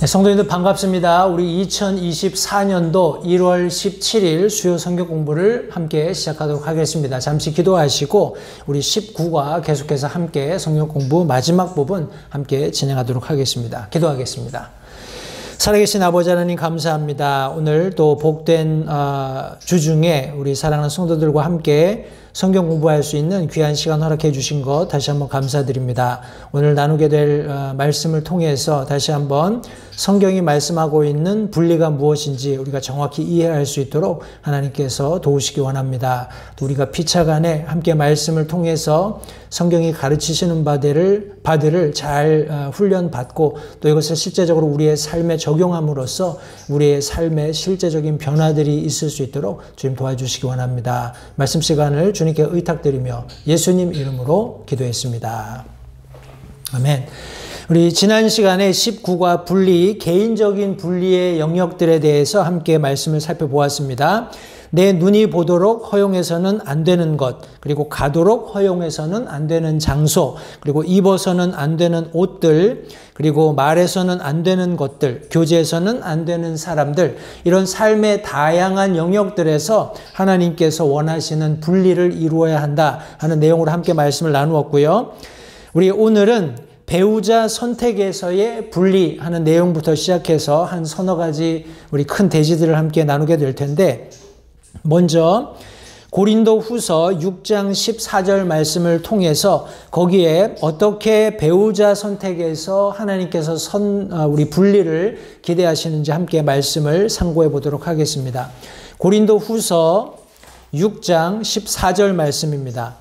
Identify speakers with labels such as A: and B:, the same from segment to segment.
A: 네, 성도님들 반갑습니다. 우리 2024년도 1월 17일 수요 성경 공부를 함께 시작하도록 하겠습니다. 잠시 기도하시고 우리 19과 계속해서 함께 성경 공부 마지막 부분 함께 진행하도록 하겠습니다. 기도하겠습니다. 살아계신 아버지 하나님 감사합니다. 오늘 또 복된 주 중에 우리 사랑하는 성도들과 함께 성경 공부할 수 있는 귀한 시간 허락해 주신 것 다시 한번 감사드립니다. 오늘 나누게 될 말씀을 통해서 다시 한번 성경이 말씀하고 있는 분리가 무엇인지 우리가 정확히 이해할 수 있도록 하나님께서 도우시기 원합니다. 또 우리가 피차간에 함께 말씀을 통해서 성경이 가르치시는 바들을 잘 훈련받고 또 이것을 실제적으로 우리의 삶에 적용함으로써 우리의 삶에 실제적인 변화들이 있을 수 있도록 주님 도와주시기 원합니다. 말씀 시간을 주님께 의탁드리며 예수님 이름으로 기도했습니다. 아멘. 우리 지난 시간에 19과 분리, 개인적인 분리의 영역들에 대해서 함께 말씀을 살펴보았습니다. 내 눈이 보도록 허용해서는 안 되는 것, 그리고 가도록 허용해서는 안 되는 장소, 그리고 입어서는 안 되는 옷들, 그리고 말해서는 안 되는 것들, 교제에서는 안 되는 사람들, 이런 삶의 다양한 영역들에서 하나님께서 원하시는 분리를 이루어야 한다 하는 내용으로 함께 말씀을 나누었고요. 우리 오늘은 배우자 선택에서의 분리하는 내용부터 시작해서 한 서너 가지 우리 큰 대지들을 함께 나누게 될 텐데, 먼저 고린도 후서 6장 14절 말씀을 통해서 거기에 어떻게 배우자 선택에서 하나님께서 우리 분리를 기대하시는지 함께 말씀을 상고해 보도록 하겠습니다. 고린도 후서 6장 14절 말씀입니다.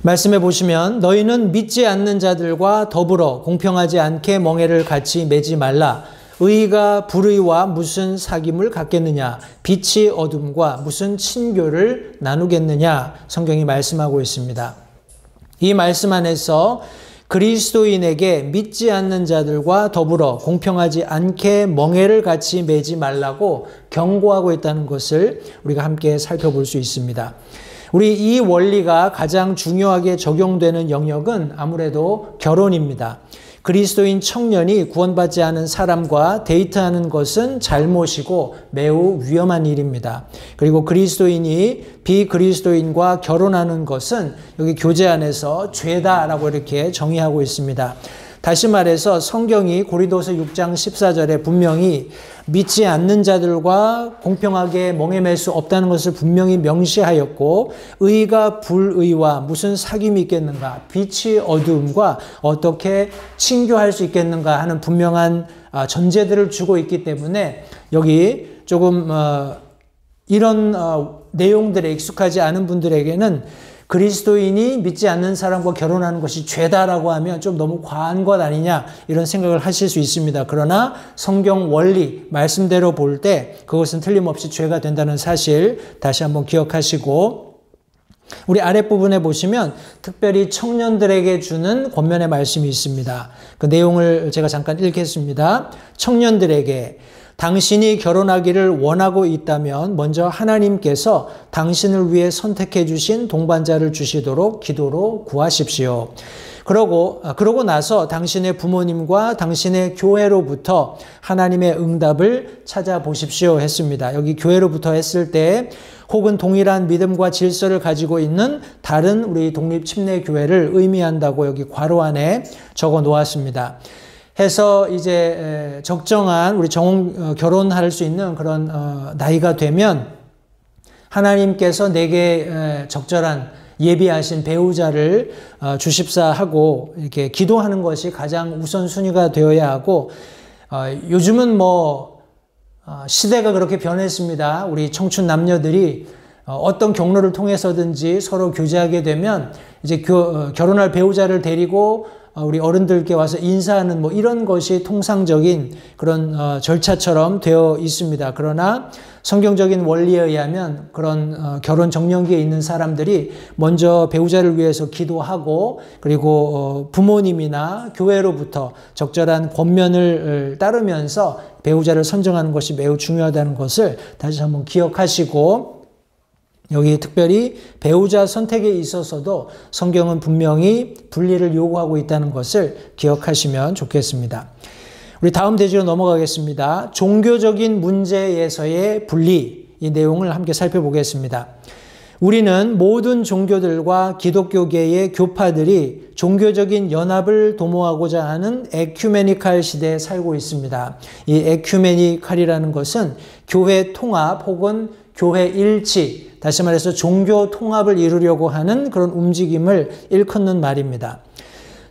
A: 말씀해 보시면 너희는 믿지 않는 자들과 더불어 공평하지 않게 멍에를 같이 매지 말라. 의가 불의와 무슨 사귐을 갖겠느냐? 빛이 어둠과 무슨 친교를 나누겠느냐? 성경이 말씀하고 있습니다. 이 말씀 안에서 그리스도인에게 믿지 않는 자들과 더불어 공평하지 않게 멍에를 같이 매지 말라고 경고하고 있다는 것을 우리가 함께 살펴볼 수 있습니다. 우리 이 원리가 가장 중요하게 적용되는 영역은 아무래도 결혼입니다. 그리스도인 청년이 구원받지 않은 사람과 데이트하는 것은 잘못이고 매우 위험한 일입니다. 그리고 그리스도인이 비그리스도인과 결혼하는 것은 여기 교재 안에서 죄다라고 이렇게 정의하고 있습니다. 다시 말해서 성경이 고린도서 6장 14절에 분명히 믿지 않는 자들과 공평하게 멍에 맬 수 없다는 것을 분명히 명시하였고, 의가 불의와 무슨 사귐이 있겠는가, 빛이 어두움과 어떻게 친교할 수 있겠는가 하는 분명한 전제들을 주고 있기 때문에 여기 조금 이런 내용들에 익숙하지 않은 분들에게는 그리스도인이 믿지 않는 사람과 결혼하는 것이 죄다라고 하면 좀 너무 과한 것 아니냐 이런 생각을 하실 수 있습니다. 그러나 성경 원리 말씀대로 볼 때 그것은 틀림없이 죄가 된다는 사실 다시 한번 기억하시고, 우리 아랫부분에 보시면 특별히 청년들에게 주는 권면의 말씀이 있습니다. 그 내용을 제가 잠깐 읽겠습니다. 청년들에게 당신이 결혼하기를 원하고 있다면 먼저 하나님께서 당신을 위해 선택해 주신 동반자를 주시도록 기도로 구하십시오. 그러고 나서 당신의 부모님과 당신의 교회로부터 하나님의 응답을 찾아보십시오 했습니다. 여기 교회로부터 했을 때 혹은 동일한 믿음과 질서를 가지고 있는 다른 우리 독립침례교회를 의미한다고 여기 괄호 안에 적어 놓았습니다. 해서 이제 적정한 우리 결혼할 수 있는 그런 나이가 되면 하나님께서 내게 적절한 예비하신 배우자를 주십사 하고 이렇게 기도하는 것이 가장 우선순위가 되어야 하고, 요즘은 시대가 그렇게 변했습니다. 우리 청춘 남녀들이 어떤 경로를 통해서든지 서로 교제하게 되면 이제 결혼할 배우자를 데리고 우리 어른들께 와서 인사하는 이런 것이 통상적인 그런 절차처럼 되어 있습니다. 그러나 성경적인 원리에 의하면 그런 결혼 정년기에 있는 사람들이 먼저 배우자를 위해서 기도하고, 그리고 부모님이나 교회로부터 적절한 권면을 따르면서 배우자를 선정하는 것이 매우 중요하다는 것을 다시 한번 기억하시고, 여기 특별히 배우자 선택에 있어서도 성경은 분명히 분리를 요구하고 있다는 것을 기억하시면 좋겠습니다. 우리 다음 대지로 넘어가겠습니다. 종교적인 문제에서의 분리, 이 내용을 함께 살펴보겠습니다. 우리는 모든 종교들과 기독교계의 교파들이 종교적인 연합을 도모하고자 하는 에큐메니칼 시대에 살고 있습니다. 이 에큐메니칼이라는 것은 교회 통합 혹은 교회 일치, 다시 말해서 종교 통합을 이루려고 하는 그런 움직임을 일컫는 말입니다.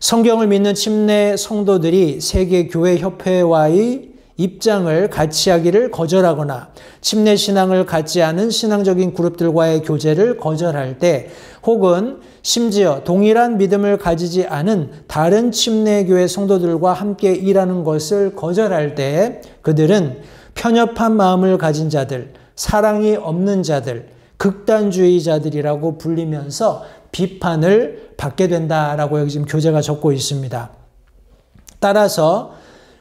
A: 성경을 믿는 침례 성도들이 세계교회협회와의 입장을 같이 하기를 거절하거나 침례 신앙을 갖지 않은 신앙적인 그룹들과의 교제를 거절할 때, 혹은 심지어 동일한 믿음을 가지지 않은 다른 침례교회 성도들과 함께 일하는 것을 거절할 때, 그들은 편협한 마음을 가진 자들, 사랑이 없는 자들, 극단주의자들이라고 불리면서 비판을 받게 된다라고 여기 지금 교재가 적고 있습니다. 따라서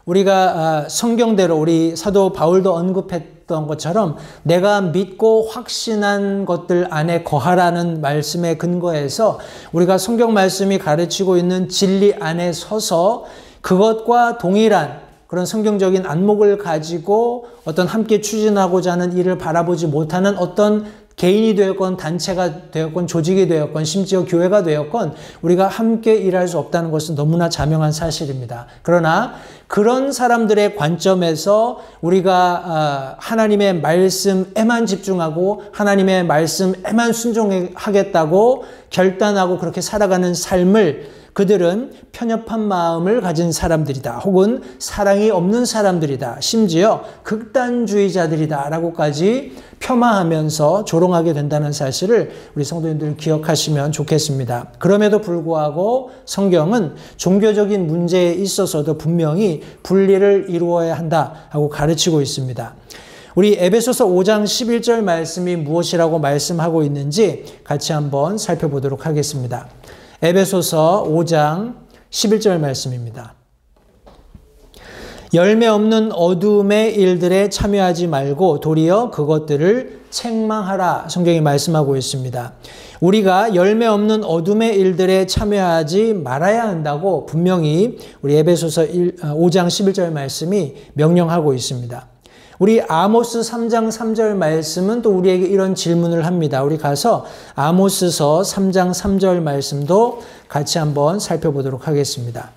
A: 우리가 성경대로 우리 사도 바울도 언급했던 것처럼 내가 믿고 확신한 것들 안에 거하라는 말씀에 근거해서 우리가 성경 말씀이 가르치고 있는 진리 안에 서서 그것과 동일한 그런 성경적인 안목을 가지고 어떤 함께 추진하고자 하는 일을 바라보지 못하는 어떤 개인이 되었건 단체가 되었건 조직이 되었건 심지어 교회가 되었건 우리가 함께 일할 수 없다는 것은 너무나 자명한 사실입니다. 그러나 그런 사람들의 관점에서 우리가 하나님의 말씀에만 집중하고 하나님의 말씀에만 순종하겠다고 결단하고 그렇게 살아가는 삶을 그들은 편협한 마음을 가진 사람들이다, 혹은 사랑이 없는 사람들이다, 심지어 극단주의자들이다 라고까지 폄하하면서 조롱하게 된다는 사실을 우리 성도님들 기억하시면 좋겠습니다. 그럼에도 불구하고 성경은 종교적인 문제에 있어서도 분명히 분리를 이루어야 한다 하고 가르치고 있습니다. 우리 에베소서 5장 11절 말씀이 무엇이라고 말씀하고 있는지 같이 한번 살펴보도록 하겠습니다. 에베소서 5장 11절 말씀입니다. 열매 없는 어둠의 일들에 참여하지 말고 도리어 그것들을 책망하라, 성경이 말씀하고 있습니다. 우리가 열매 없는 어둠의 일들에 참여하지 말아야 한다고 분명히 우리 에베소서 5장 11절 말씀이 명령하고 있습니다. 우리 아모스 3장 3절 말씀은 또 우리에게 이런 질문을 합니다. 우리 가서 아모스서 3장 3절 말씀도 같이 한번 살펴보도록 하겠습니다.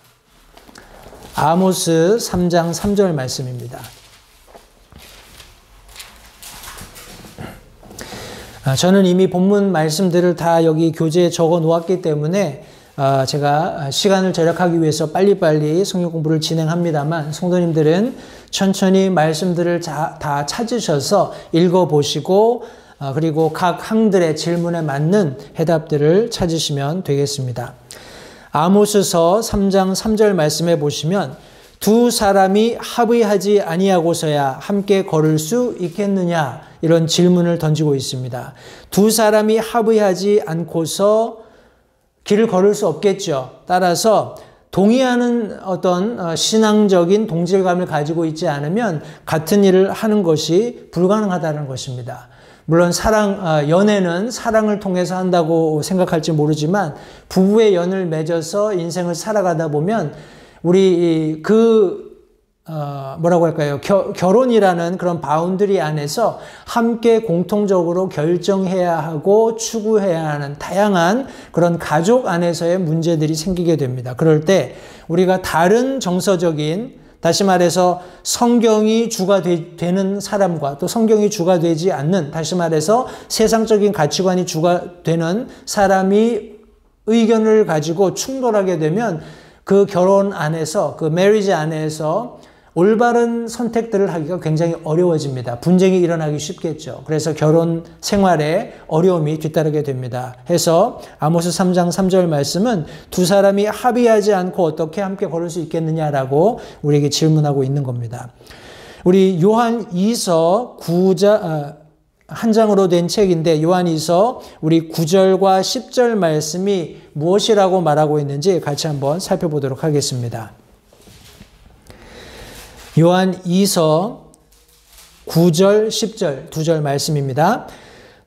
A: 아모스 3장 3절 말씀입니다. 저는 이미 본문 말씀들을 다 여기 교재에 적어 놓았기 때문에 제가 시간을 절약하기 위해서 빨리빨리 성경 공부를 진행합니다만, 성도님들은 천천히 말씀들을 다 찾으셔서 읽어보시고 그리고 각 항들의 질문에 맞는 해답들을 찾으시면 되겠습니다. 아모스서 3장 3절 말씀에 보시면 두 사람이 합의하지 아니하고서야 함께 걸을 수 있겠느냐, 이런 질문을 던지고 있습니다. 두 사람이 합의하지 않고서 길을 걸을 수 없겠죠. 따라서 동의하는 어떤 신앙적인 동질감을 가지고 있지 않으면 같은 일을 하는 것이 불가능하다는 것입니다. 물론 연애는 사랑을 통해서 한다고 생각할지 모르지만 부부의 연을 맺어서 인생을 살아가다 보면 우리 뭐라고 할까요? 결혼이라는 그런 바운더리 안에서 함께 공통적으로 결정해야 하고 추구해야 하는 다양한 그런 가족 안에서의 문제들이 생기게 됩니다. 그럴 때 우리가 다른 정서적인, 다시 말해서 성경이 주가 되는 사람과 또 성경이 주가 되지 않는, 다시 말해서 세상적인 가치관이 주가 되는 사람이 의견을 가지고 충돌하게 되면 그 결혼 안에서, 그 메리지 안에서 올바른 선택들을 하기가 굉장히 어려워집니다. 분쟁이 일어나기 쉽겠죠. 그래서 결혼 생활에 어려움이 뒤따르게 됩니다. 해서 아모스 3장 3절 말씀은 두 사람이 합의하지 않고 어떻게 함께 걸을 수 있겠느냐라고 우리에게 질문하고 있는 겁니다. 우리 요한 2서 한 장으로 된 책인데 요한 2서 우리 9절과 10절 말씀이 무엇이라고 말하고 있는지 같이 한번 살펴보도록 하겠습니다. 요한 2서 9절, 10절 두 절 말씀입니다.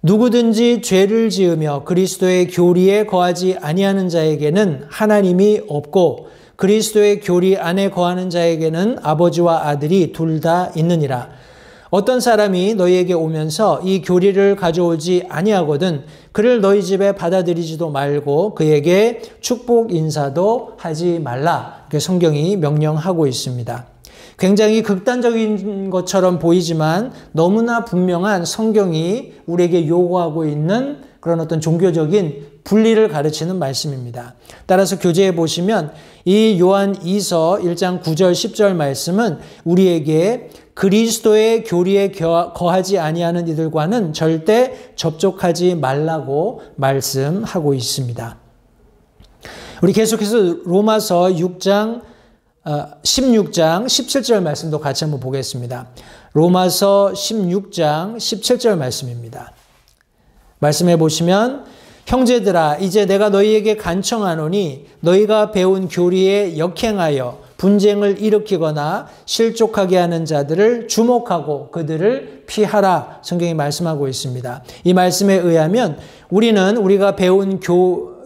A: 누구든지 죄를 지으며 그리스도의 교리에 거하지 아니하는 자에게는 하나님이 없고 그리스도의 교리 안에 거하는 자에게는 아버지와 아들이 둘 다 있느니라. 어떤 사람이 너희에게 오면서 이 교리를 가져오지 아니하거든 그를 너희 집에 받아들이지도 말고 그에게 축복 인사도 하지 말라. 이렇게 성경이 명령하고 있습니다. 굉장히 극단적인 것처럼 보이지만 너무나 분명한 성경이 우리에게 요구하고 있는 그런 어떤 종교적인 분리를 가르치는 말씀입니다. 따라서 교재에 보시면 이 요한 2서 1장 9절 10절 말씀은 우리에게 그리스도의 교리에 거하지 아니하는 이들과는 절대 접촉하지 말라고 말씀하고 있습니다. 우리 계속해서 로마서 16장 17절 말씀도 같이 한번 보겠습니다. 로마서 16장 17절 말씀입니다. 말씀해 보시면 형제들아 이제 내가 너희에게 간청하노니 너희가 배운 교리에 역행하여 분쟁을 일으키거나 실족하게 하는 자들을 주목하고 그들을 피하라. 성경이 말씀하고 있습니다. 이 말씀에 의하면 우리는 우리가 배운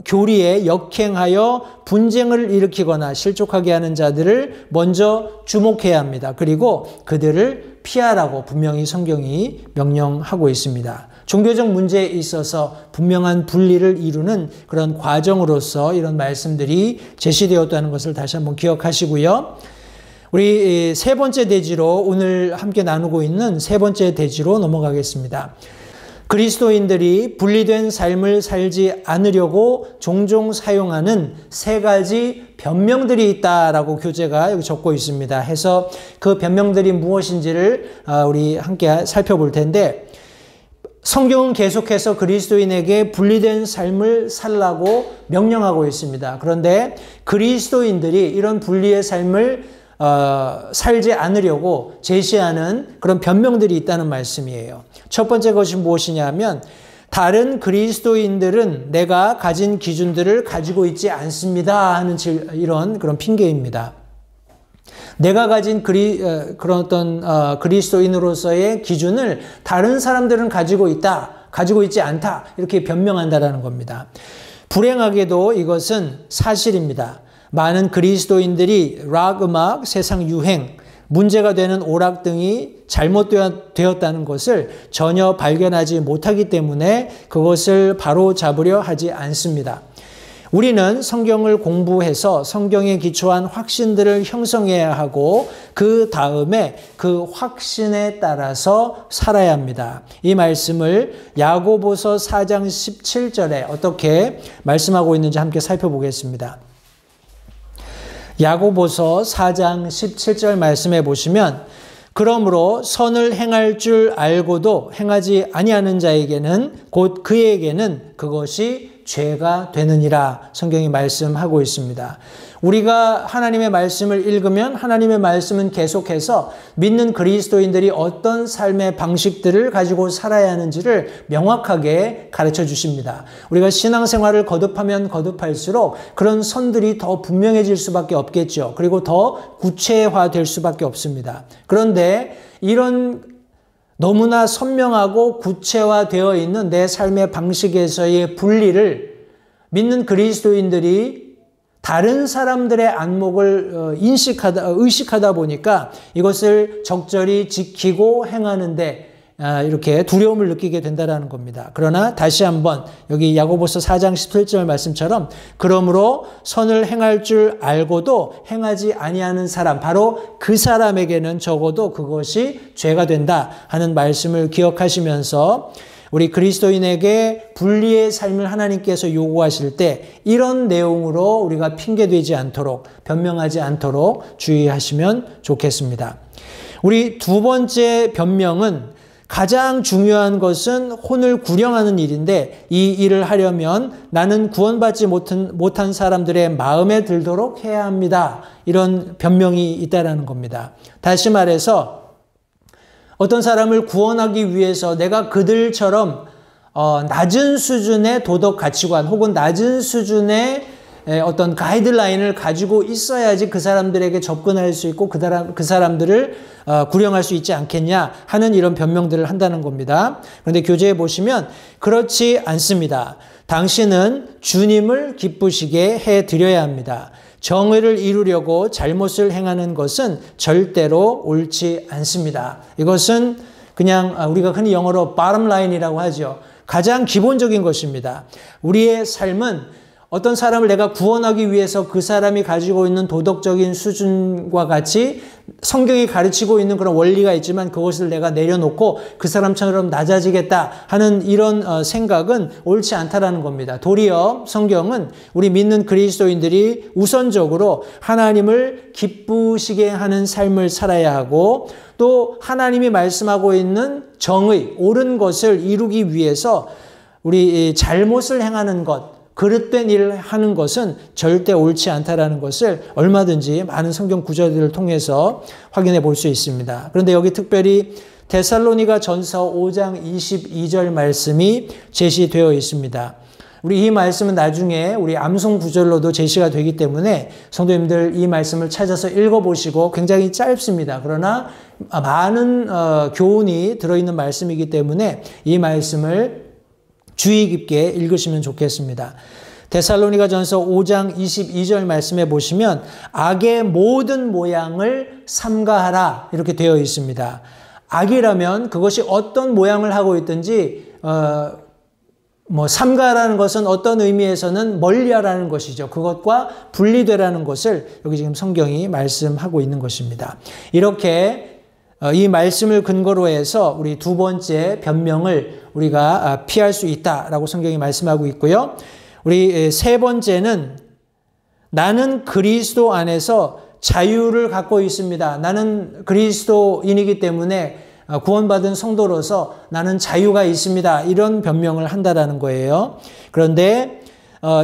A: 교리에 역행하여 분쟁을 일으키거나 실족하게 하는 자들을 먼저 주목해야 합니다. 그리고 그들을 피하라고 분명히 성경이 명령하고 있습니다. 종교적 문제에 있어서 분명한 분리를 이루는 그런 과정으로서 이런 말씀들이 제시되었다는 것을 다시 한번 기억하시고요. 우리 세 번째 대지로 오늘 함께 나누고 있는 세 번째 대지로 넘어가겠습니다. 그리스도인들이 분리된 삶을 살지 않으려고 종종 사용하는 세 가지 변명들이 있다라고 교재가 여기 적고 있습니다. 해서 그 변명들이 무엇인지를 우리 함께 살펴볼 텐데 성경은 계속해서 그리스도인에게 분리된 삶을 살라고 명령하고 있습니다. 그런데 그리스도인들이 이런 분리의 삶을 살지 않으려고 제시하는 그런 변명들이 있다는 말씀이에요. 첫 번째 것이 무엇이냐면 다른 그리스도인들은 내가 가진 기준들을 가지고 있지 않습니다 하는 이런 그런 핑계입니다. 내가 가진 그런 어떤 그리스도인으로서의 기준을 다른 사람들은 가지고 있다, 가지고 있지 않다 이렇게 변명한다라는 겁니다. 불행하게도 이것은 사실입니다. 많은 그리스도인들이 락 음악, 세상 유행, 문제가 되는 오락 등이 잘못되었다는 것을 전혀 발견하지 못하기 때문에 그것을 바로 잡으려 하지 않습니다. 우리는 성경을 공부해서 성경에 기초한 확신들을 형성해야 하고 그 다음에 그 확신에 따라서 살아야 합니다. 이 말씀을 야고보서 4장 17절에 어떻게 말씀하고 있는지 함께 살펴보겠습니다. 야고보서 4장 17절 말씀해 보시면 그러므로 선을 행할 줄 알고도 행하지 아니하는 자에게는 곧 그에게는 그것이 죄가 되느니라 성경이 말씀하고 있습니다. 우리가 하나님의 말씀을 읽으면 하나님의 말씀은 계속해서 믿는 그리스도인들이 어떤 삶의 방식들을 가지고 살아야 하는지를 명확하게 가르쳐 주십니다. 우리가 신앙생활을 거듭하면 거듭할수록 그런 선들이 더 분명해질 수밖에 없겠죠. 그리고 더 구체화될 수밖에 없습니다. 그런데 이런 너무나 선명하고 구체화되어 있는 내 삶의 방식에서의 분리를 믿는 그리스도인들이 다른 사람들의 안목을 의식하다 보니까 이것을 적절히 지키고 행하는데 이렇게 두려움을 느끼게 된다는 겁니다. 그러나 다시 한번 여기 야고보서 4장 17절 말씀처럼 그러므로 선을 행할 줄 알고도 행하지 아니하는 사람 바로 그 사람에게는 적어도 그것이 죄가 된다 하는 말씀을 기억하시면서 우리 그리스도인에게 분리의 삶을 하나님께서 요구하실 때 이런 내용으로 우리가 핑계되지 않도록 변명하지 않도록 주의하시면 좋겠습니다. 우리 두 번째 변명은 가장 중요한 것은 혼을 구령하는 일인데 이 일을 하려면 나는 구원받지 못한 사람들의 마음에 들도록 해야 합니다. 이런 변명이 있다라는 겁니다. 다시 말해서 어떤 사람을 구원하기 위해서 내가 그들처럼 낮은 수준의 도덕 가치관 혹은 낮은 수준의 어떤 가이드라인을 가지고 있어야지 그 사람들에게 접근할 수 있고 그 사람들을 구령할 수 있지 않겠냐 하는 이런 변명들을 한다는 겁니다. 그런데 교재에 보시면 그렇지 않습니다. 당신은 주님을 기쁘시게 해드려야 합니다. 정의를 이루려고 잘못을 행하는 것은 절대로 옳지 않습니다. 이것은 그냥 우리가 흔히 영어로 bottom line이라고 하죠. 가장 기본적인 것입니다. 우리의 삶은 어떤 사람을 내가 구원하기 위해서 그 사람이 가지고 있는 도덕적인 수준과 같이 성경이 가르치고 있는 그런 원리가 있지만 그것을 내가 내려놓고 그 사람처럼 낮아지겠다 하는 이런 생각은 옳지 않다라는 겁니다. 도리어 성경은 우리 믿는 그리스도인들이 우선적으로 하나님을 기쁘시게 하는 삶을 살아야 하고 또 하나님이 말씀하고 있는 정의, 옳은 것을 이루기 위해서 우리 잘못을 행하는 것, 그릇된 일을 하는 것은 절대 옳지 않다라는 것을 얼마든지 많은 성경 구절들을 통해서 확인해 볼 수 있습니다. 그런데 여기 특별히 데살로니가 전서 5장 22절 말씀이 제시되어 있습니다. 우리 이 말씀은 나중에 우리 암송 구절로도 제시가 되기 때문에 성도님들 이 말씀을 찾아서 읽어보시고 굉장히 짧습니다. 그러나 많은 교훈이 들어있는 말씀이기 때문에 이 말씀을 주의 깊게 읽으시면 좋겠습니다. 데살로니가 전서 5장 22절 말씀에 보시면 악의 모든 모양을 삼가하라 이렇게 되어 있습니다. 악이라면 그것이 어떤 모양을 하고 있든지 삼가라는 것은 어떤 의미에서는 멀리하라는 것이죠. 그것과 분리되라는 것을 여기 지금 성경이 말씀하고 있는 것입니다. 이렇게 이 말씀을 근거로 해서 우리 두 번째 변명을 우리가 피할 수 있다라고 성경이 말씀하고 있고요. 우리 세 번째는 나는 그리스도 안에서 자유를 갖고 있습니다. 나는 그리스도인이기 때문에 구원받은 성도로서 나는 자유가 있습니다. 이런 변명을 한다라는 거예요. 그런데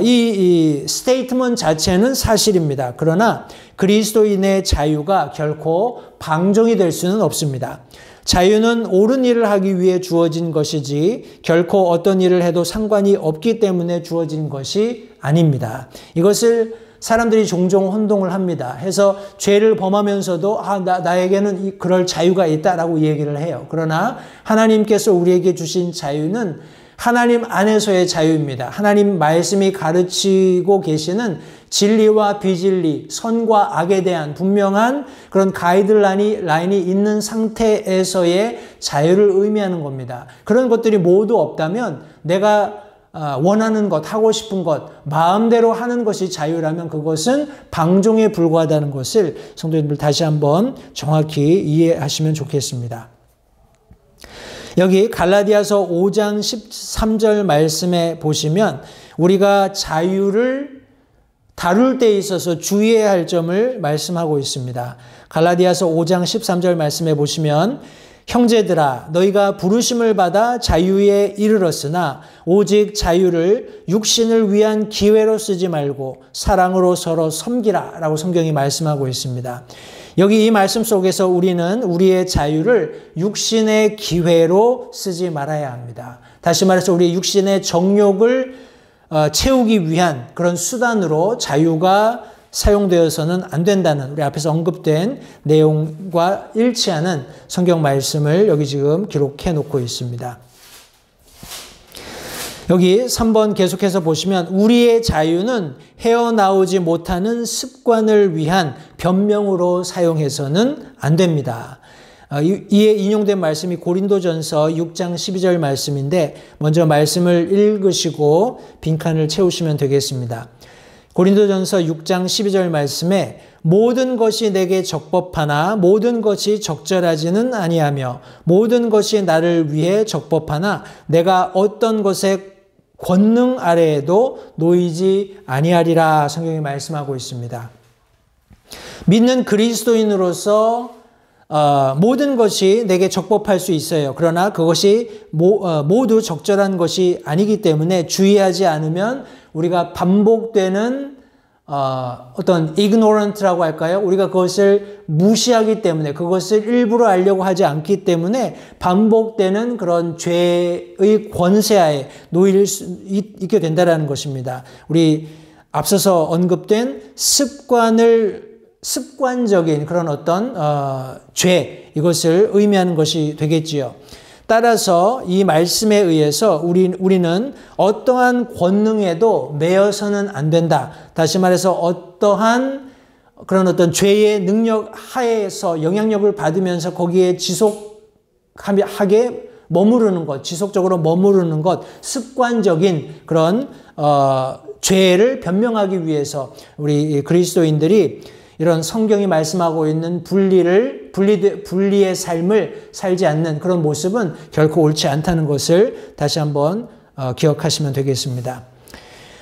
A: 이 스테이트먼트 자체는 사실입니다. 그러나 그리스도인의 자유가 결코 방종이 될 수는 없습니다. 자유는 옳은 일을 하기 위해 주어진 것이지 결코 어떤 일을 해도 상관이 없기 때문에 주어진 것이 아닙니다. 이것을 사람들이 종종 혼동을 합니다. 해서 죄를 범하면서도 나에게는 그럴 자유가 있다라고 얘기를 해요. 그러나 하나님께서 우리에게 주신 자유는 하나님 안에서의 자유입니다. 하나님 말씀이 가르치고 계시는 진리와 비진리, 선과 악에 대한 분명한 그런 가이드라인이 있는 상태에서의 자유를 의미하는 겁니다. 그런 것들이 모두 없다면 내가 원하는 것, 하고 싶은 것, 마음대로 하는 것이 자유라면 그것은 방종에 불과하다는 것을 성도님들 다시 한번 정확히 이해하시면 좋겠습니다. 여기 갈라디아서 5장 13절 말씀에 보시면 우리가 자유를 다룰 때 있어서 주의해야 할 점을 말씀하고 있습니다. 갈라디아서 5장 13절 말씀에 보시면 형제들아 너희가 부르심을 받아 자유에 이르렀으나 오직 자유를 육신을 위한 기회로 쓰지 말고 사랑으로 서로 섬기라 라고 성경이 말씀하고 있습니다. 여기 이 말씀 속에서 우리는 우리의 자유를 육신의 기회로 쓰지 말아야 합니다. 다시 말해서 우리 육신의 정욕을 채우기 위한 그런 수단으로 자유가 사용되어서는 안 된다는 우리 앞에서 언급된 내용과 일치하는 성경 말씀을 여기 지금 기록해 놓고 있습니다. 여기 3번 계속해서 보시면 우리의 자유는 헤어나오지 못하는 습관을 위한 변명으로 사용해서는 안 됩니다. 이에 인용된 말씀이 고린도전서 6장 12절 말씀인데 먼저 말씀을 읽으시고 빈칸을 채우시면 되겠습니다. 고린도전서 6장 12절 말씀에 모든 것이 내게 적법하나 모든 것이 적절하지는 아니하며 모든 것이 나를 위해 적법하나 내가 어떤 것에 권능 아래에도 놓이지 아니하리라 성경이 말씀하고 있습니다. 믿는 그리스도인으로서 모든 것이 내게 적법할 수 있어요. 그러나 그것이 모두 적절한 것이 아니기 때문에 주의하지 않으면 우리가 반복되는 어떤 ignorant라고 할까요? 우리가 그것을 무시하기 때문에 그것을 일부러 알려고 하지 않기 때문에 반복되는 그런 죄의 권세하에 놓일 수 있게 된다는 것입니다. 우리 앞서서 언급된 습관적인 그런 어떤 죄, 이것을 의미하는 것이 되겠지요. 따라서 이 말씀에 의해서 우리는 어떠한 권능에도 매여서는 안 된다. 다시 말해서 어떠한 그런 어떤 죄의 능력 하에서 영향력을 받으면서 거기에 지속하게 머무르는 것, 지속적으로 머무르는 것, 습관적인 그런 죄를 변명하기 위해서 우리 그리스도인들이 이런 성경이 말씀하고 있는 분리의 삶을 살지 않는 그런 모습은 결코 옳지 않다는 것을 다시 한번 기억하시면 되겠습니다.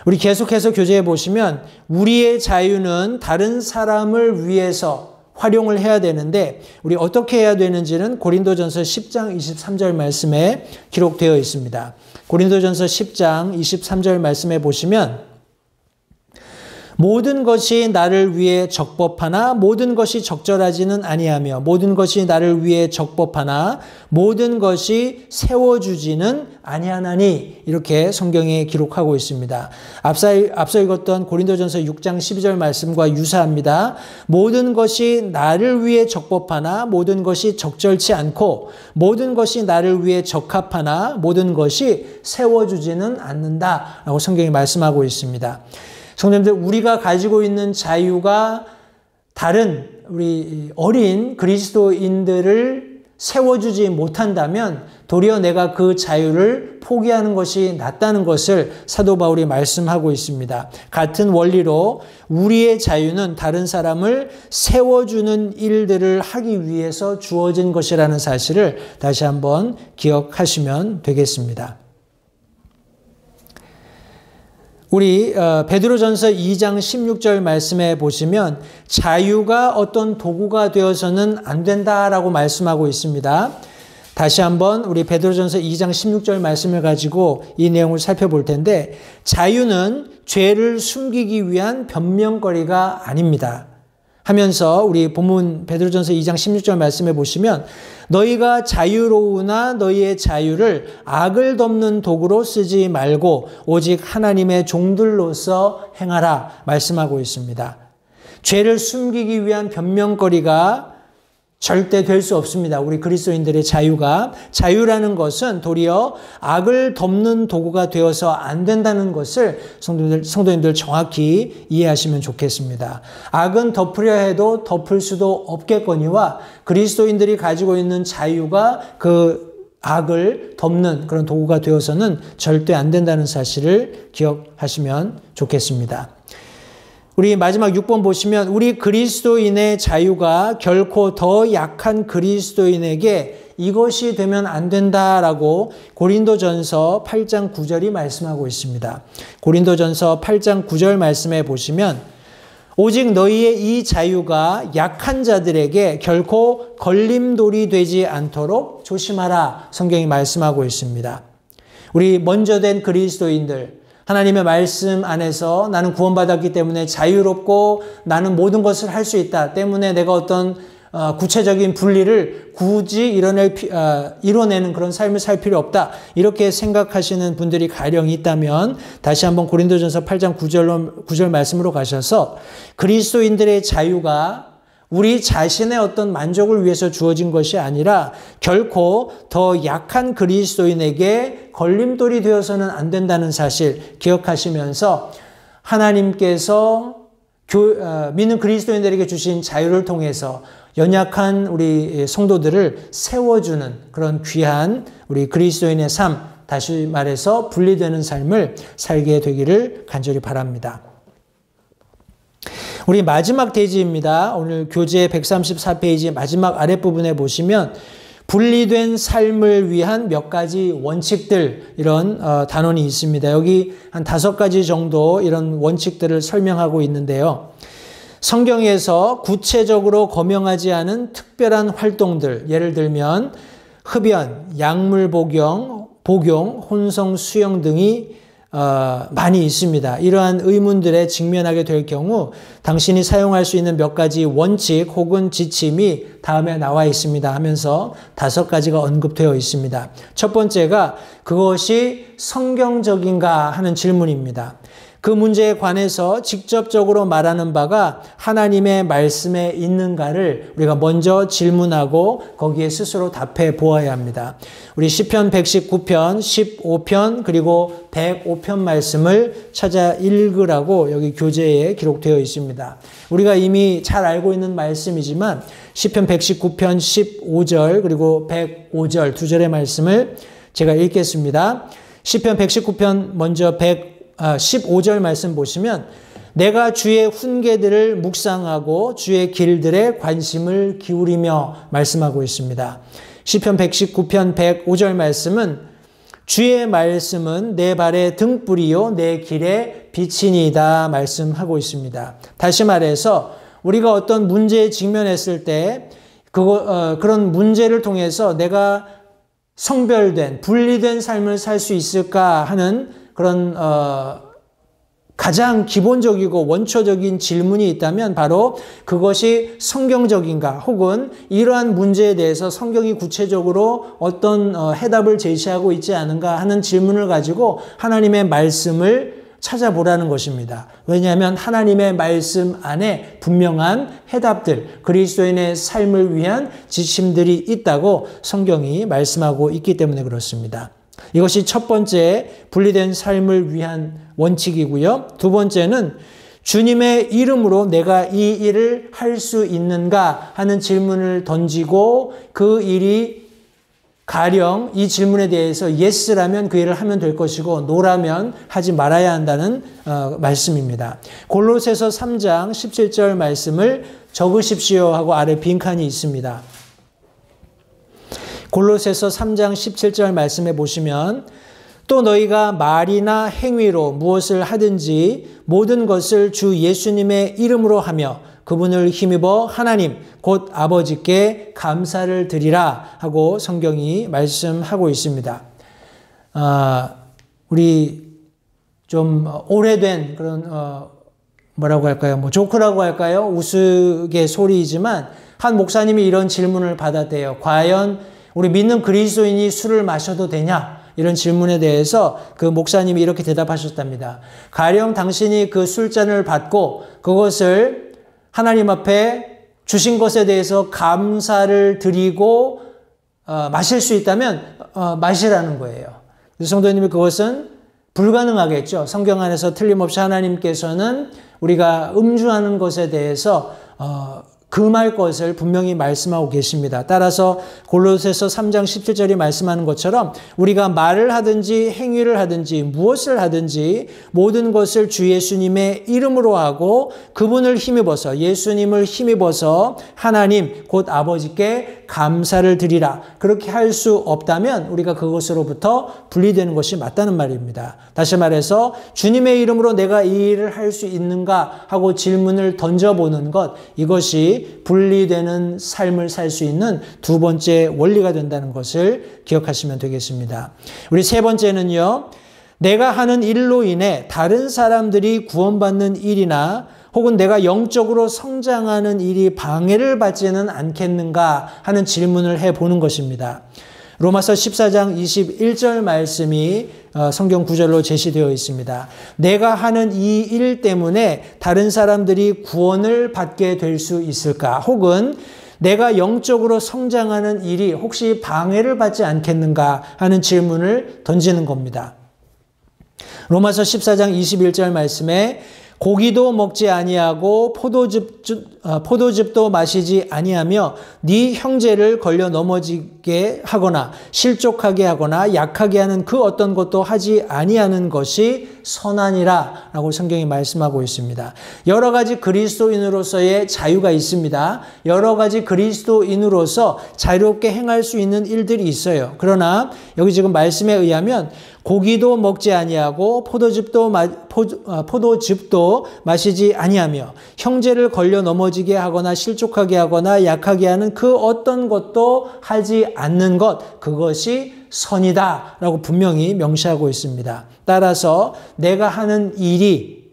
A: 우리 계속해서 교재에 보시면 우리의 자유는 다른 사람을 위해서 활용을 해야 되는데 우리 어떻게 해야 되는지는 고린도전서 10장 23절 말씀에 기록되어 있습니다. 고린도전서 10장 23절 말씀에 보시면 모든 것이 나를 위해 적법하나 모든 것이 적절하지는 아니하며 모든 것이 나를 위해 적법하나 모든 것이 세워주지는 아니하나니 이렇게 성경에 기록하고 있습니다. 앞서 읽었던 고린도전서 6장 12절 말씀과 유사합니다. 모든 것이 나를 위해 적법하나 모든 것이 적절치 않고 모든 것이 나를 위해 적합하나 모든 것이 세워주지는 않는다라고 성경이 말씀하고 있습니다. 성도님들, 우리가 가지고 있는 자유가 다른 우리 어린 그리스도인들을 세워주지 못한다면 도리어 내가 그 자유를 포기하는 것이 낫다는 것을 사도 바울이 말씀하고 있습니다. 같은 원리로 우리의 자유는 다른 사람을 세워주는 일들을 하기 위해서 주어진 것이라는 사실을 다시 한번 기억하시면 되겠습니다. 우리 베드로전서 2장 16절 말씀에 보시면 자유가 어떤 도구가 되어서는 안 된다라고 말씀하고 있습니다. 다시 한번 우리 베드로전서 2장 16절 말씀을 가지고 이 내용을 살펴볼 텐데 자유는 죄를 숨기기 위한 변명거리가 아닙니다. 하면서 우리 본문 베드로전서 2장 16절 말씀에 보시면 너희가 자유로우나 너희의 자유를 악을 덮는 도구로 쓰지 말고 오직 하나님의 종들로서 행하라 말씀하고 있습니다. 죄를 숨기기 위한 변명거리가 절대 될 수 없습니다. 우리 그리스도인들의 자유라는 것은 도리어 악을 덮는 도구가 되어서 안 된다는 것을 성도님들 정확히 이해하시면 좋겠습니다. 악은 덮으려 해도 덮을 수도 없겠거니와 그리스도인들이 가지고 있는 자유가 그 악을 덮는 그런 도구가 되어서는 절대 안 된다는 사실을 기억하시면 좋겠습니다. 우리 마지막 6번 보시면 우리 그리스도인의 자유가 결코 더 약한 그리스도인에게 이것이 되면 안 된다라고 고린도전서 8장 9절이 말씀하고 있습니다. 고린도전서 8장 9절 말씀에 보시면 오직 너희의 이 자유가 약한 자들에게 결코 걸림돌이 되지 않도록 조심하라 성경이 말씀하고 있습니다. 우리 먼저 된 그리스도인들 하나님의 말씀 안에서 나는 구원받았기 때문에 자유롭고 나는 모든 것을 할 수 있다 때문에 내가 어떤 구체적인 분리를 굳이 이뤄내는 그런 삶을 살 필요 없다 이렇게 생각하시는 분들이 가령 있다면 다시 한번 고린도전서 8장 9절 말씀으로 가셔서 그리스도인들의 자유가 우리 자신의 어떤 만족을 위해서 주어진 것이 아니라 결코 더 약한 그리스도인에게 걸림돌이 되어서는 안 된다는 사실 기억하시면서 하나님께서 믿는 그리스도인들에게 주신 자유를 통해서 연약한 우리 성도들을 세워주는 그런 귀한 우리 그리스도인의 삶, 다시 말해서 분리되는 삶을 살게 되기를 간절히 바랍니다. 우리 마지막 대지입니다. 오늘 교재 134페이지 마지막 아랫부분에 보시면 분리된 삶을 위한 몇 가지 원칙들 이런 단원이 있습니다. 여기 한 5가지 정도 이런 원칙들을 설명하고 있는데요. 성경에서 구체적으로 거명하지 않은 특별한 활동들, 예를 들면 흡연, 약물 복용, 혼성 수영 등이 많이 있습니다. 이러한 의문들에 직면하게 될 경우 당신이 사용할 수 있는 몇 가지 원칙 혹은 지침이 다음에 나와 있습니다 하면서 5가지가 언급되어 있습니다. 첫 번째가 그것이 성경적인가 하는 질문입니다. 그 문제에 관해서 직접적으로 말하는 바가 하나님의 말씀에 있는가를 우리가 먼저 질문하고 거기에 스스로 답해 보아야 합니다. 우리 시편 119편, 15편 그리고 105편 말씀을 찾아 읽으라고 여기 교재에 기록되어 있습니다. 우리가 이미 잘 알고 있는 말씀이지만 시편 119편 15절 그리고 105절 두 절의 말씀을 제가 읽겠습니다. 시편 119편 먼저 15절 말씀 보시면 내가 주의 훈계들을 묵상하고 주의 길들에 관심을 기울이며 말씀하고 있습니다. 시편 119편 105절 말씀은 주의 말씀은 내 발의 등불이요 내 길의 빛이니이다 말씀하고 있습니다. 다시 말해서 우리가 어떤 문제에 직면했을 때 그런 문제를 통해서 내가 성별된 분리된 삶을 살 수 있을까 하는 그런 가장 기본적이고 원초적인 질문이 있다면 바로 그것이 성경적인가 혹은 이러한 문제에 대해서 성경이 구체적으로 어떤 해답을 제시하고 있지 않은가 하는 질문을 가지고 하나님의 말씀을 찾아보라는 것입니다. 왜냐하면 하나님의 말씀 안에 분명한 해답들, 그리스도인의 삶을 위한 지침들이 있다고 성경이 말씀하고 있기 때문에 그렇습니다. 이것이 첫 번째 분리된 삶을 위한 원칙이고요. 두 번째는 주님의 이름으로 내가 이 일을 할 수 있는가 하는 질문을 던지고 그 일이 가령 이 질문에 대해서 yes라면 그 일을 하면 될 것이고 no라면 하지 말아야 한다는 말씀입니다. 골로새서 3장 17절 말씀을 적으십시오 하고 아래 빈칸이 있습니다. 골로새서 3장 17절 말씀에 보시면 또 너희가 말이나 행위로 무엇을 하든지 모든 것을 주 예수님의 이름으로 하며 그분을 힘입어 하나님 곧 아버지께 감사를 드리라 하고 성경이 말씀하고 있습니다. 우리 좀 오래된 그런 뭐라고 할까요? 뭐 조크라고 할까요? 우스갯소리이지만 한 목사님이 이런 질문을 받았대요. 과연 우리 믿는 그리스도인이 술을 마셔도 되냐? 이런 질문에 대해서 그 목사님이 이렇게 대답하셨답니다. 가령 당신이 그 술잔을 받고 그것을 하나님 앞에 주신 것에 대해서 감사를 드리고 마실 수 있다면 마시라는 거예요. 성도님이 그것은 불가능하겠죠. 성경 안에서 틀림없이 하나님께서는 우리가 음주하는 것에 대해서 금할 것을 분명히 말씀하고 계십니다. 따라서 골로새서 3장 17절이 말씀하는 것처럼 우리가 말을 하든지 행위를 하든지 무엇을 하든지 모든 것을 주 예수님의 이름으로 하고 그분을 힘입어서 예수님을 힘입어서 하나님 곧 아버지께 감사를 드리라. 그렇게 할 수 없다면 우리가 그것으로부터 분리되는 것이 맞다는 말입니다. 다시 말해서 주님의 이름으로 내가 이 일을 할 수 있는가 하고 질문을 던져보는 것, 이것이 분리되는 삶을 살 수 있는 두 번째 원리가 된다는 것을 기억하시면 되겠습니다. 우리 세 번째는요, 내가 하는 일로 인해 다른 사람들이 구원받는 일이나 혹은 내가 영적으로 성장하는 일이 방해를 받지는 않겠는가 하는 질문을 해보는 것입니다. 로마서 14장 21절 말씀이 성경 구절로 제시되어 있습니다. 내가 하는 이 일 때문에 다른 사람들이 구원을 받게 될 수 있을까? 혹은 내가 영적으로 성장하는 일이 혹시 방해를 받지 않겠는가 하는 질문을 던지는 겁니다. 로마서 14장 21절 말씀에 고기도 먹지 아니하고 포도즙도 마시지 아니하며 네 형제를 걸려 넘어지게 하거나 실족하게 하거나 약하게 하는 그 어떤 것도 하지 아니하는 것이 선하니라 라고 성경이 말씀하고 있습니다. 여러 가지 그리스도인으로서의 자유가 있습니다. 여러 가지 그리스도인으로서 자유롭게 행할 수 있는 일들이 있어요. 그러나 여기 지금 말씀에 의하면 고기도 먹지 아니하고 포도즙도 마시지 아니하며 형제를 걸려 넘어지게 하거나 실족하게 하거나 약하게 하는 그 어떤 것도 하지 않는 것, 그것이 선이다 라고 분명히 명시하고 있습니다. 따라서 내가 하는 일이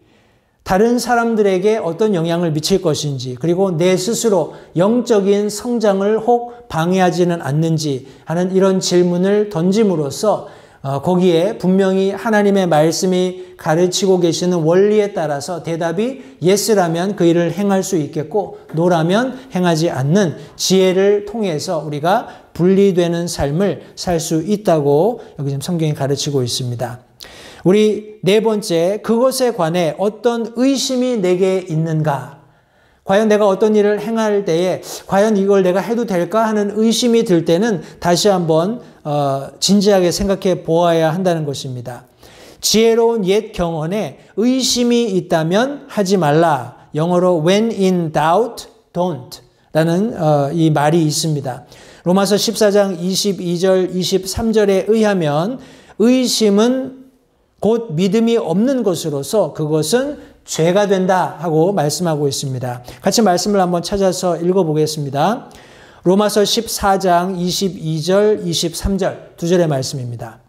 A: 다른 사람들에게 어떤 영향을 미칠 것인지, 그리고 내 스스로 영적인 성장을 혹 방해하지는 않는지 하는 이런 질문을 던짐으로써 거기에 분명히 하나님의 말씀이 가르치고 계시는 원리에 따라서 대답이 yes라면 그 일을 행할 수 있겠고 no라면 행하지 않는 지혜를 통해서 우리가 분리되는 삶을 살 수 있다고 여기 지금 성경이 가르치고 있습니다. 우리 네 번째, 그것에 관해 어떤 의심이 내게 있는가? 과연 내가 어떤 일을 행할 때에 과연 이걸 내가 해도 될까 하는 의심이 들 때는 다시 한번 진지하게 생각해 보아야 한다는 것입니다. 지혜로운 옛 경언에 의심이 있다면 하지 말라. 영어로 when in doubt, don't 라는 이 말이 있습니다. 로마서 14장 22절, 23절에 의하면 의심은 곧 믿음이 없는 것으로서 그것은 죄가 된다 하고 말씀하고 있습니다. 같이 말씀을 한번 찾아서 읽어보겠습니다. 로마서 14장 22절, 23절 두 절의 말씀입니다.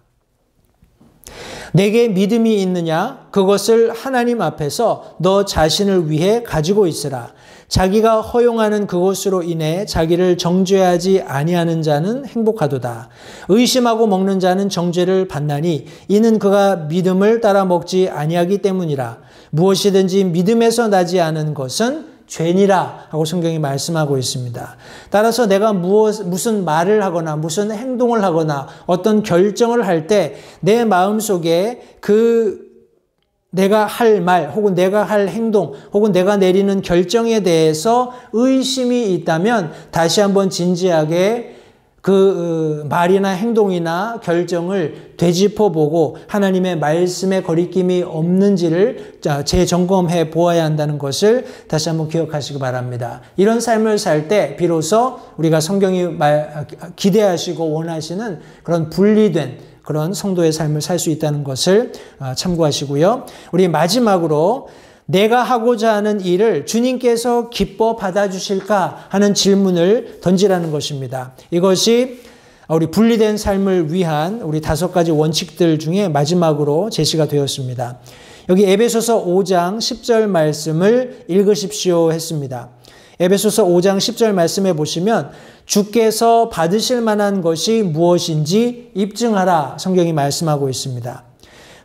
A: 내게 믿음이 있느냐? 그것을 하나님 앞에서 너 자신을 위해 가지고 있으라. 자기가 허용하는 그것으로 인해 자기를 정죄하지 아니하는 자는 행복하도다. 의심하고 먹는 자는 정죄를 받나니 이는 그가 믿음을 따라 먹지 아니하기 때문이라. 무엇이든지 믿음에서 나지 않은 것은 죄니라 하고 성경이 말씀하고 있습니다. 따라서 내가 무슨 말을 하거나 무슨 행동을 하거나 어떤 결정을 할 때 내 마음속에 내가 할 말 혹은 내가 할 행동 혹은 내가 내리는 결정에 대해서 의심이 있다면 다시 한번 진지하게 그 말이나 행동이나 결정을 되짚어보고 하나님의 말씀에 거리낌이 없는지를 재점검해 보아야 한다는 것을 다시 한번 기억하시기 바랍니다. 이런 삶을 살 때 비로소 우리가 성경이 기대하시고 원하시는 그런 분리된 그런 성도의 삶을 살 수 있다는 것을 참고하시고요. 우리 마지막으로 내가 하고자 하는 일을 주님께서 기뻐 받아주실까 하는 질문을 던지라는 것입니다. 이것이 우리 분리된 삶을 위한 우리 5가지 원칙들 중에 마지막으로 제시가 되었습니다. 여기 에베소서 5장 10절 말씀을 읽으십시오 했습니다. 에베소서 5장 10절 말씀에 보시면 주께서 받으실 만한 것이 무엇인지 입증하라 성경이 말씀하고 있습니다.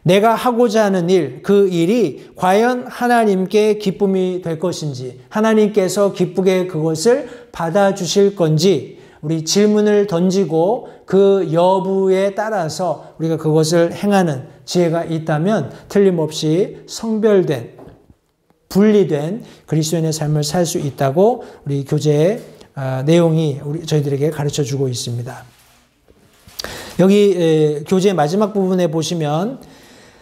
A: 내가 하고자 하는 일, 그 일이 과연 하나님께 기쁨이 될 것인지, 하나님께서 기쁘게 그것을 받아주실 건지, 우리 질문을 던지고 그 여부에 따라서 우리가 그것을 행하는 지혜가 있다면 틀림없이 성별된, 분리된 그리스도인의 삶을 살 수 있다고 우리 교재의 내용이 저희들에게 가르쳐주고 있습니다. 여기 교재의 마지막 부분에 보시면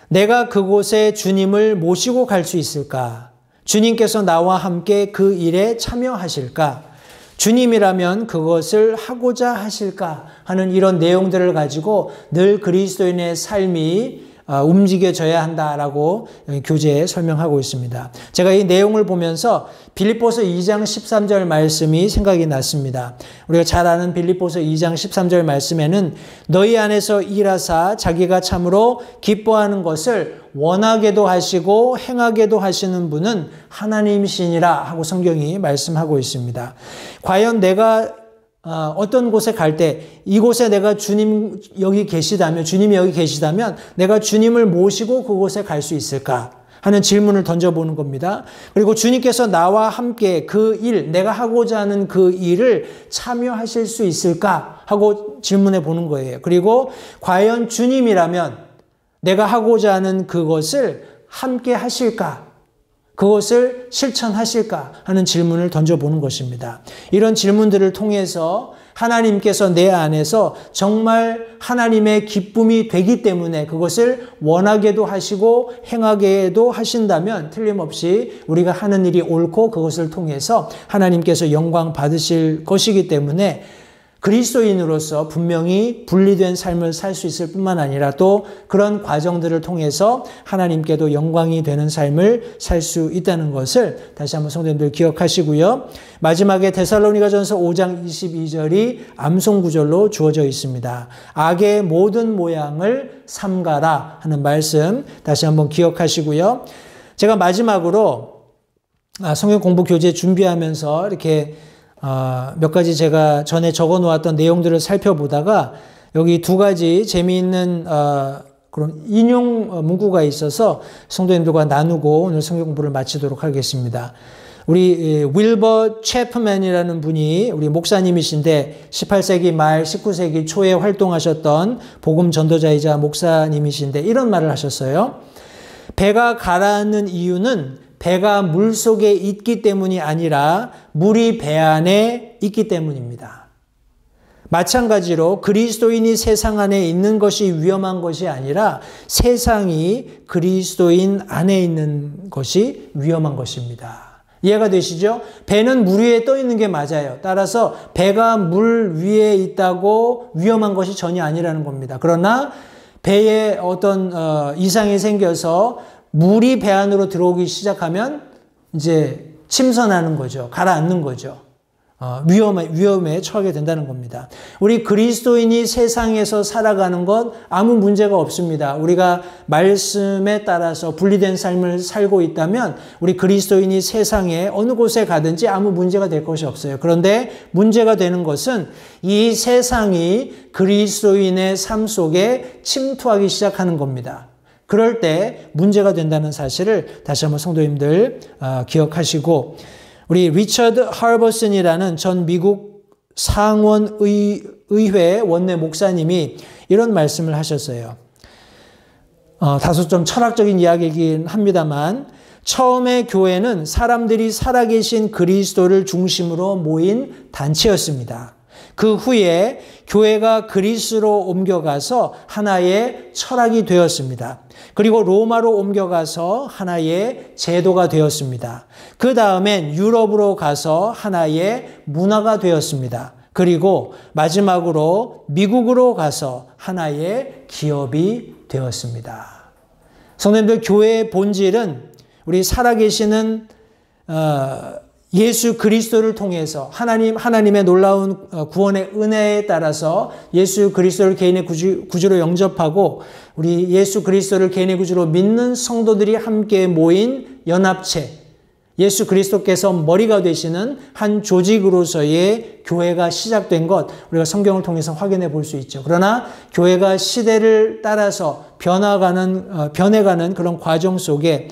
A: 내가 그곳에 주님을 모시고 갈 수 있을까? 주님께서 나와 함께 그 일에 참여하실까? 주님이라면 그것을 하고자 하실까? 하는 이런 내용들을 가지고 늘 그리스도인의 삶이 움직여져야 한다라고 교재에 설명하고 있습니다. 제가 이 내용을 보면서 빌립보서 2장 13절 말씀이 생각이 났습니다. 우리가 잘 아는 빌립보서 2장 13절 말씀에는 너희 안에서 일하사 자기가 참으로 기뻐하는 것을 원하게도 하시고 행하게도 하시는 분은 하나님이시니라 하고 성경이 말씀하고 있습니다. 과연 내가 어떤 곳에 갈 때 이곳에 내가 주님이 여기 계시다면 내가 주님을 모시고 그곳에 갈 수 있을까 하는 질문을 던져보는 겁니다. 그리고 주님께서 나와 함께 그 일, 내가 하고자 하는 그 일을 참여하실 수 있을까 하고 질문해 보는 거예요. 그리고 과연 주님이라면 내가 하고자 하는 그것을 함께 하실까? 그것을 실천하실까 하는 질문을 던져보는 것입니다. 이런 질문들을 통해서 하나님께서 내 안에서 정말 하나님의 기쁨이 되기 때문에 그것을 원하게도 하시고 행하게도 하신다면 틀림없이 우리가 하는 일이 옳고 그것을 통해서 하나님께서 영광 받으실 것이기 때문에 그리스도인으로서 분명히 분리된 삶을 살 수 있을 뿐만 아니라 또 그런 과정들을 통해서 하나님께도 영광이 되는 삶을 살 수 있다는 것을 다시 한번 성도님들 기억하시고요. 마지막에 데살로니가전서 5장 22절이 암송구절로 주어져 있습니다. 악의 모든 모양을 삼가라 하는 말씀 다시 한번 기억하시고요. 제가 마지막으로 성경 공부 교재 준비하면서 이렇게 몇 가지 제가 전에 적어 놓았던 내용들을 살펴보다가 여기 두 가지 재미있는 그런 인용 문구가 있어서 성도님들과 나누고 오늘 성경 공부를 마치도록 하겠습니다. 우리 윌버 채프맨이라는 분이 우리 목사님이신데 18세기 말 19세기 초에 활동하셨던 복음 전도자이자 목사님이신데 이런 말을 하셨어요. 배가 가라앉는 이유는 배가 물속에 있기 때문이 아니라 물이 배 안에 있기 때문입니다. 마찬가지로 그리스도인이 세상 안에 있는 것이 위험한 것이 아니라 세상이 그리스도인 안에 있는 것이 위험한 것입니다. 이해가 되시죠? 배는 물 위에 떠 있는 게 맞아요. 따라서 배가 물 위에 있다고 위험한 것이 전혀 아니라는 겁니다. 그러나 배에 어떤 이상이 생겨서 물이 배 안으로 들어오기 시작하면 이제 침선하는 거죠. 가라앉는 거죠. 위험에 처하게 된다는 겁니다. 우리 그리스도인이 세상에서 살아가는 것 아무 문제가 없습니다. 우리가 말씀에 따라서 분리된 삶을 살고 있다면 우리 그리스도인이 세상에 어느 곳에 가든지 아무 문제가 될 것이 없어요. 그런데 문제가 되는 것은 이 세상이 그리스도인의 삶 속에 침투하기 시작하는 겁니다. 그럴 때 문제가 된다는 사실을 다시 한번 성도님들 기억하시고, 우리 리처드 하버슨이라는 전 미국 상원의회 원내 목사님이 이런 말씀을 하셨어요. 다소 좀 철학적인 이야기이긴 합니다만, 처음에 교회는 사람들이 살아계신 그리스도를 중심으로 모인 단체였습니다. 그 후에 교회가 그리스로 옮겨가서 하나의 철학이 되었습니다. 그리고 로마로 옮겨가서 하나의 제도가 되었습니다. 그 다음엔 유럽으로 가서 하나의 문화가 되었습니다. 그리고 마지막으로 미국으로 가서 하나의 기업이 되었습니다. 성도님들, 교회의 본질은 우리 살아계시는 예수 그리스도를 통해서 하나님의 놀라운 구원의 은혜에 따라서 예수 그리스도를 개인의 구주로 영접하고 우리 예수 그리스도를 개인의 구주로 믿는 성도들이 함께 모인 연합체, 예수 그리스도께서 머리가 되시는 한 조직으로서의 교회가 시작된 것, 우리가 성경을 통해서 확인해 볼 수 있죠. 그러나 교회가 시대를 따라서 변해가는 그런 과정 속에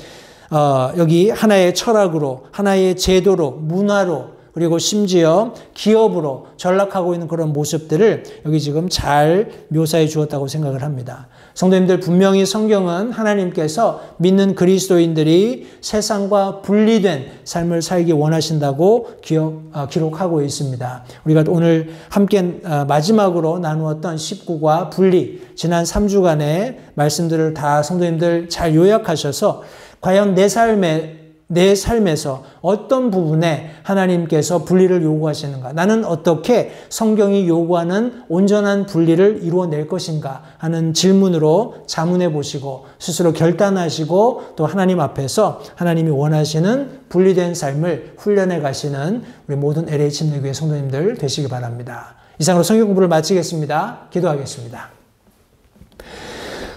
A: 여기 하나의 철학으로, 하나의 제도로, 문화로, 그리고 심지어 기업으로 전락하고 있는 그런 모습들을 여기 지금 잘 묘사해 주었다고 생각을 합니다. 성도님들, 분명히 성경은 하나님께서 믿는 그리스도인들이 세상과 분리된 삶을 살기 원하신다고 기록하고 있습니다. 우리가 오늘 함께 마지막으로 나누었던 19과 분리, 지난 3주간의 말씀들을 다 성도님들 잘 요약하셔서 과연 내 삶에서 어떤 부분에 하나님께서 분리를 요구하시는가? 나는 어떻게 성경이 요구하는 온전한 분리를 이루어낼 것인가? 하는 질문으로 자문해 보시고 스스로 결단하시고 또 하나님 앞에서 하나님이 원하시는 분리된 삶을 훈련해 가시는 우리 모든 LH 침례교회 성도님들 되시기 바랍니다. 이상으로 성경 공부를 마치겠습니다. 기도하겠습니다.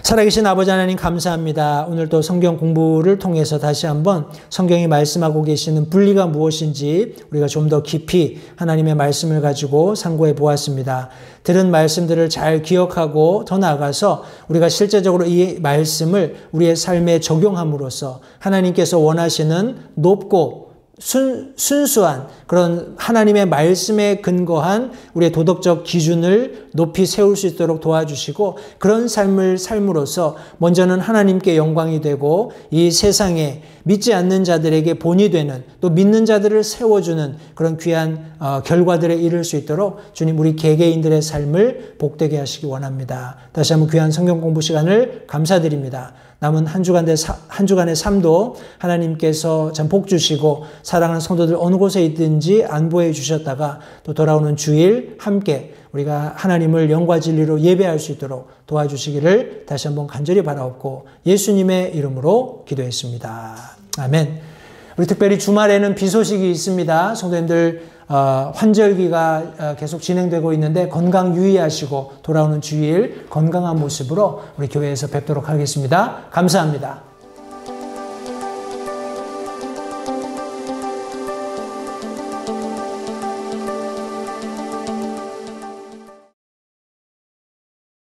A: 살아계신 아버지 하나님, 감사합니다. 오늘도 성경 공부를 통해서 다시 한번 성경이 말씀하고 계시는 분리가 무엇인지 우리가 좀 더 깊이 하나님의 말씀을 가지고 상고해 보았습니다. 들은 말씀들을 잘 기억하고 더 나아가서 우리가 실제적으로 이 말씀을 우리의 삶에 적용함으로써 하나님께서 원하시는 높고 순수한 그런 하나님의 말씀에 근거한 우리의 도덕적 기준을 높이 세울 수 있도록 도와주시고, 그런 삶을 삶으로써 먼저는 하나님께 영광이 되고 이 세상에 믿지 않는 자들에게 본이 되는, 또 믿는 자들을 세워주는 그런 귀한 결과들에 이를 수 있도록 주님, 우리 개개인들의 삶을 복되게 하시기 원합니다. 다시 한번 귀한 성경 공부 시간을 감사드립니다. 남은 한 주간의 삶도 하나님께서 참 복 주시고 사랑하는 성도들 어느 곳에 있든지 안보해 주셨다가 또 돌아오는 주일 함께 우리가 하나님을 영과 진리로 예배할 수 있도록 도와주시기를 다시 한번 간절히 바라옵고 예수님의 이름으로 기도했습니다. 아멘. 우리 특별히 주말에는 비 소식이 있습니다. 성도님들 환절기가 계속 진행되고 있는데 건강 유의하시고 돌아오는 주일 건강한 모습으로 우리 교회에서 뵙도록 하겠습니다. 감사합니다.